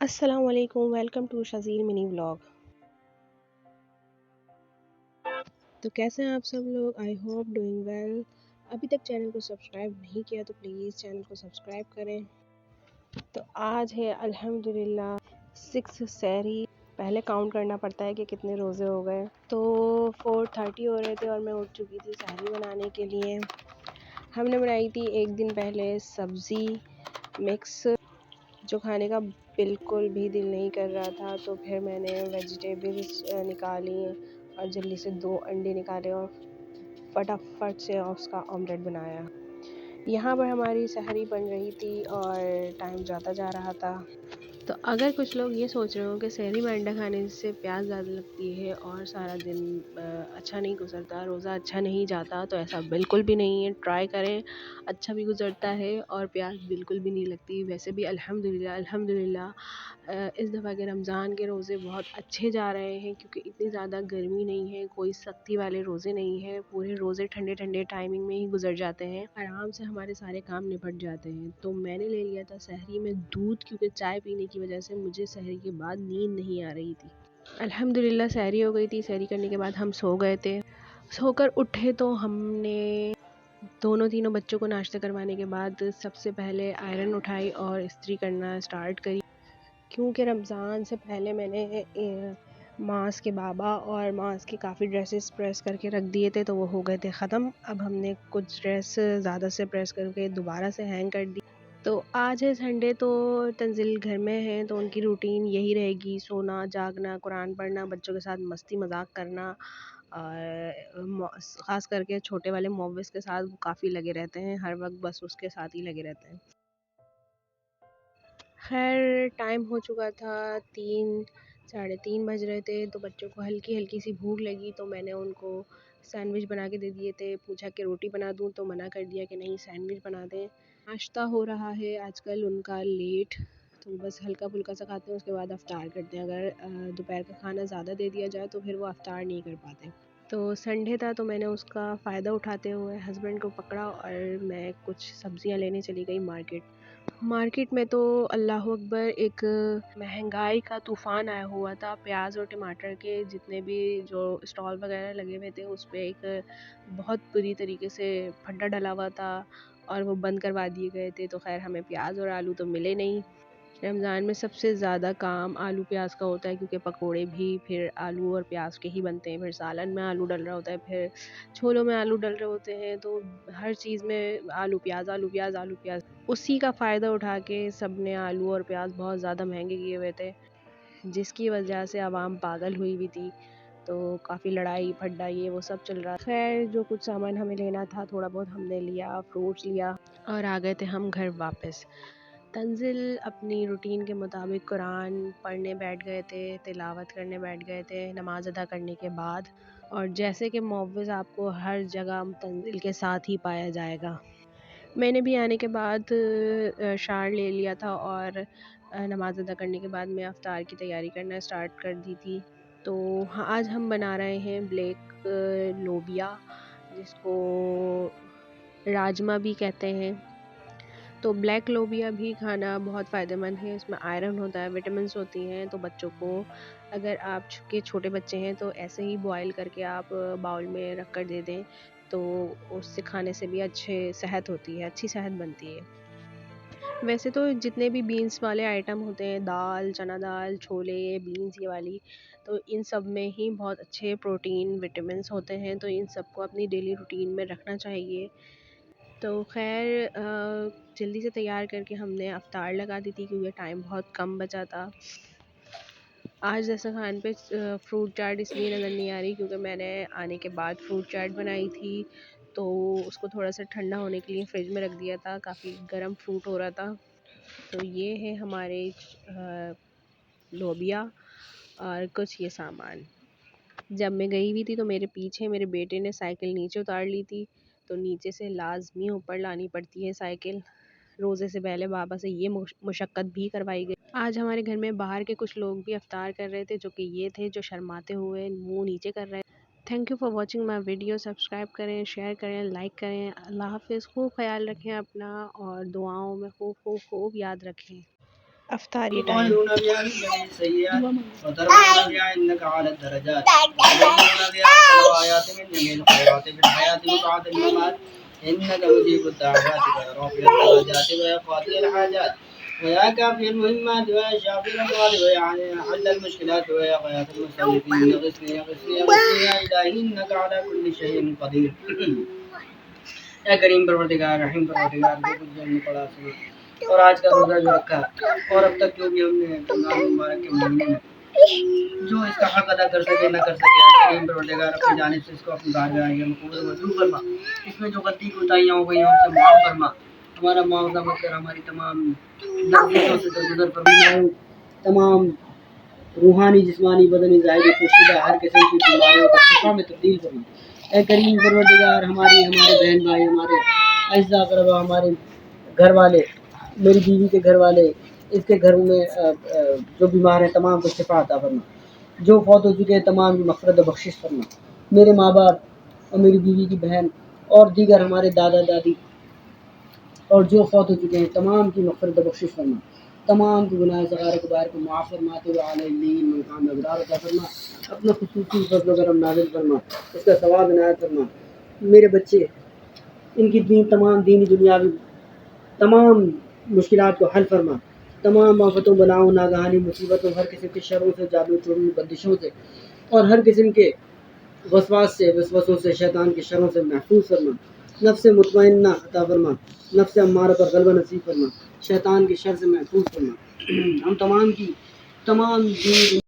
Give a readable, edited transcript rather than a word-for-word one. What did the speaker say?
अस्सलामुअलैकुम, welcome to शज़ीर mini vlog. तो कैसे हैं आप सब लोग? I hope doing well. अभी तक चैनल को सब्सक्राइब नहीं किया तो प्लीज़ चैनल को सब्सक्राइब करें। तो आज है अल्हम्दुलिल्लाह 6 सहरी। पहले काउंट करना पड़ता है कि कितने रोज़े हो गए। तो 4:30 हो रहे थे और मैं उठ चुकी थी सहरी बनाने के लिए। हमने बनाई थी एक दिन पहले सब्ज़ी मिक्स, जो खाने का बिल्कुल भी दिल नहीं कर रहा था। तो फिर मैंने वेजिटेबल्स निकाली और जल्दी से 2 अंडे निकाले और फटाफट से उसका ऑमलेट बनाया। यहाँ पर हमारी सहरी बन रही थी और टाइम जाता जा रहा था। तो अगर कुछ लोग ये सोच रहे हो कि सहरी में अंडा खाने से प्यास ज़्यादा लगती है और सारा दिन अच्छा नहीं गुजरता, रोज़ा अच्छा नहीं जाता, तो ऐसा बिल्कुल भी नहीं है। ट्राई करें, अच्छा भी गुजरता है और प्यास बिल्कुल भी नहीं लगती। वैसे भी अल्हम्दुलिल्लाह अल्हम्दुलिल्लाह इस दफ़ा के रमज़ान के रोज़े बहुत अच्छे जा रहे हैं, क्योंकि इतनी ज़्यादा गर्मी नहीं है, कोई सख्ती वाले रोज़े नहीं हैं। पूरे रोज़े ठंडे ठंडे टाइमिंग में ही गुजर जाते हैं, आराम से हमारे सारे काम निपट जाते हैं। तो मैंने ले लिया था सहरी में दूध, क्योंकि चाय पीने की वजह से मुझे सहरी के बाद नींद नहीं आ रही थी। अल्हम्दुलिल्लाह सहरी हो गई थी। सहरी करने के बाद हम सो गए थे। सोकर उठे तो हमने दोनों तीनों बच्चों को नाश्ता करवाने के बाद सबसे पहले आयरन उठाई और इस्त्री करना स्टार्ट करी, क्योंकि रमज़ान से पहले मैंने मास के बाबा और मास की काफ़ी ड्रेसेस प्रेस करके रख दिए थे, तो वो हो गए थे ख़त्म। अब हमने कुछ ड्रेस ज़्यादा से प्रेस करके दोबारा से हैंग कर दी। तो आज है संडे, तो तंजिल घर में है, तो उनकी रूटीन यही रहेगी: सोना, जागना, कुरान पढ़ना, बच्चों के साथ मस्ती मजाक करना। और ख़ास करके छोटे वाले मोविस के साथ वो काफ़ी लगे रहते हैं, हर वक्त बस उसके साथ ही लगे रहते हैं। खैर टाइम हो चुका था, 3 साढ़े 3 बज रहे थे। तो बच्चों को हल्की हल्की सी भूख लगी, तो मैंने उनको सैंडविच बना के दे दिए थे। पूछा कि रोटी बना दूं, तो मना कर दिया कि नहीं, सैंडविच बना दें। नाश्ता हो रहा है आजकल उनका लेट, तो बस हल्का फुल्का सा खाते हैं, उसके बाद अफ्तार करते हैं। अगर दोपहर का खाना ज़्यादा दे दिया जाए तो फिर वो अफ्तार नहीं कर पाते। तो संडे था, तो मैंने उसका फ़ायदा उठाते हुए हस्बैंड को पकड़ा और मैं कुछ सब्ज़ियाँ लेने चली गई मार्केट में। तो अल्लाह अकबर, एक महंगाई का तूफ़ान आया हुआ था। प्याज और टमाटर के जितने भी जो स्टॉल वगैरह लगे हुए थे, उस पे एक बहुत बुरी तरीके से फड्डा डला हुआ था और वो बंद करवा दिए गए थे। तो खैर हमें प्याज और आलू तो मिले नहीं। रमज़ान में सबसे ज़्यादा काम आलू प्याज का होता है, क्योंकि पकोड़े भी फिर आलू और प्याज के ही बनते हैं, फिर सालन में आलू डल रहा होता है, फिर छोलों में आलू डल रहे होते हैं। तो हर चीज़ में आलू प्याज आलू प्याज आलू प्याज। उसी का फ़ायदा उठा के सब ने आलू और प्याज बहुत ज़्यादा महंगे किए हुए थे, जिसकी वजह से आवाम पागल हुई हुई थी। तो काफ़ी लड़ाई फड्डा ये वो सब चल रहा। खैर जो कुछ सामान हमें लेना था थोड़ा बहुत हमने लिया, फ्रूट्स लिया और आ गए थे हम घर वापस। तंजिल अपनी रूटीन के मुताबिक कुरान पढ़ने बैठ गए थे, तिलावत करने बैठ गए थे नमाज अदा करने के बाद। और जैसे कि मुअव्विज़ आपको हर जगह तंजिल के साथ ही पाया जाएगा। मैंने भी आने के बाद शार ले लिया था और नमाज अदा करने के बाद मैं अफ्तार की तैयारी करना स्टार्ट कर दी थी। तो हाँ, आज हम बना रहे हैं ब्लैक लोबिया, जिसको राजमा भी कहते हैं। तो ब्लैक लोबिया भी खाना बहुत फ़ायदेमंद है, इसमें आयरन होता है, विटामिन्स होती हैं। तो बच्चों को, अगर आप के छोटे बच्चे हैं, तो ऐसे ही बॉयल करके आप बाउल में रख कर दे दें, तो उससे खाने से भी सेहत होती है, अच्छी सेहत बनती है। वैसे तो जितने भी बीन्स वाले आइटम होते हैं, दाल, चना दाल, छोले, बीन्स ये वाली, तो इन सब में ही बहुत अच्छे प्रोटीन विटामिन्स होते हैं, तो इन सबको अपनी डेली रूटीन में रखना चाहिए। तो खैर जल्दी से तैयार करके हमने अफ्तार लगा दी थी, क्योंकि टाइम बहुत कम बचा था। आज जैसे खान पे फ्रूट चाट इसलिए नज़र नहीं आ रही, क्योंकि मैंने आने के बाद फ्रूट चाट बनाई थी, तो उसको थोड़ा सा ठंडा होने के लिए फ्रिज में रख दिया था, काफ़ी गर्म फ्रूट हो रहा था। तो ये है हमारे लोबिया और कुछ ये सामान। जब मैं गई हुई थी तो मेरे पीछे मेरे बेटे ने साइकिल नीचे उतार ली थी, तो नीचे से लाजमी ऊपर लानी पड़ती है साइकिल। रोज़े से पहले बाबा से ये मुशक्क़त भी करवाई गई। आज हमारे घर में बाहर के कुछ लोग भी अफ्तार कर रहे थे, जो कि ये थे जो शर्माते हुए मुंह नीचे कर रहे थे। Thank you for watching my video. Subscribe करें, शेयर करें, लाइक करें। अल्लाह हाफिज़। खूब ख्याल रखें अपना और दुआओं में खूब खूब खूब याद रखें। अफ्तारी टाइम। वया काफी मुहिम्मत व शाफी अमवाल व यानी हल मुश्किलात व गयात मुस्तगफिरीन ग़िस्नी ग़िस्नी ग़िस्नी या इलाही इन्नका अला कुल्ली शैइन क़दीर। या करीम परवरदिगार रहीम परवरदिगार जो कुछ भी हमने पढ़ा सुना और आज का रोज़ा जो रखा और अब तक जो भी हमने रमज़ान मुबारक के महीने में जो इसका हक अदा कर सके ना कर सके, करीम परवरदिगार अपनी जानिब से इसको अपनी बारगाह में मक़बूल मंजूर फरमा। इसमें जो गलती कोताहियाँ हो गई हैं उनसे माफ़ फरमा, हमारा मुआवज़ा मत कर, हमारी तमाम लफ्ज़ों से दरगुज़र फरमा, तमाम रूहानी जिस्मानी बदनी ज़ाहिरी पोशीदा हर किस्म की बीमारियों को शिफा में तब्दील फरमा। ऐ करीम परवरदिगार हमारे बहन भाई, हमारे अज़्ज़ा अक़रबा, हमारे घर वाले, मेरी बीवी के घर वाले, इसके घर में जो बीमार हैं तमाम को शिफा अता फरमा, जो फौत हो चुके हैं तमाम की मग़फ़िरत व बख़्शिश फरमा। मेरे माँ बाप और मेरी बीवी की बहन और दीगर हमारे दादा दादी और जो फौत हो चुके हैं तमाम की मग़फ़िरत व बख़्शिश फरमा, तमाम की गुनाह सग़ाइर कबाइर को माफ़ फरमाते हुए आले दीन मकाम अबरार अता फरमा, अपना ख़ुसूसी फ़ज़्ल व करम नाज़िल फरमा, उसका सवाब इनायत फरमा। मेरे बच्चे, इनकी तमाम दीनी दुनियावी तमाम मुश्किलात को हल फरमा, तमाम आफ़तों बलाओं नागहानी मुसीबतों हर किस्म के शरों से, जादू टोने बंदिशों से और हर किस्म के वसवास से, वसवसों से, शैतान के शरों से महफूज फरमा। नफ्स मुतमइन्ना अता फरमा, नफ्स अम्मारा पर ग़लबा नसीब फरमा, शैतान के शर से महफूज फरमा। हम तमाम की तमाम दीन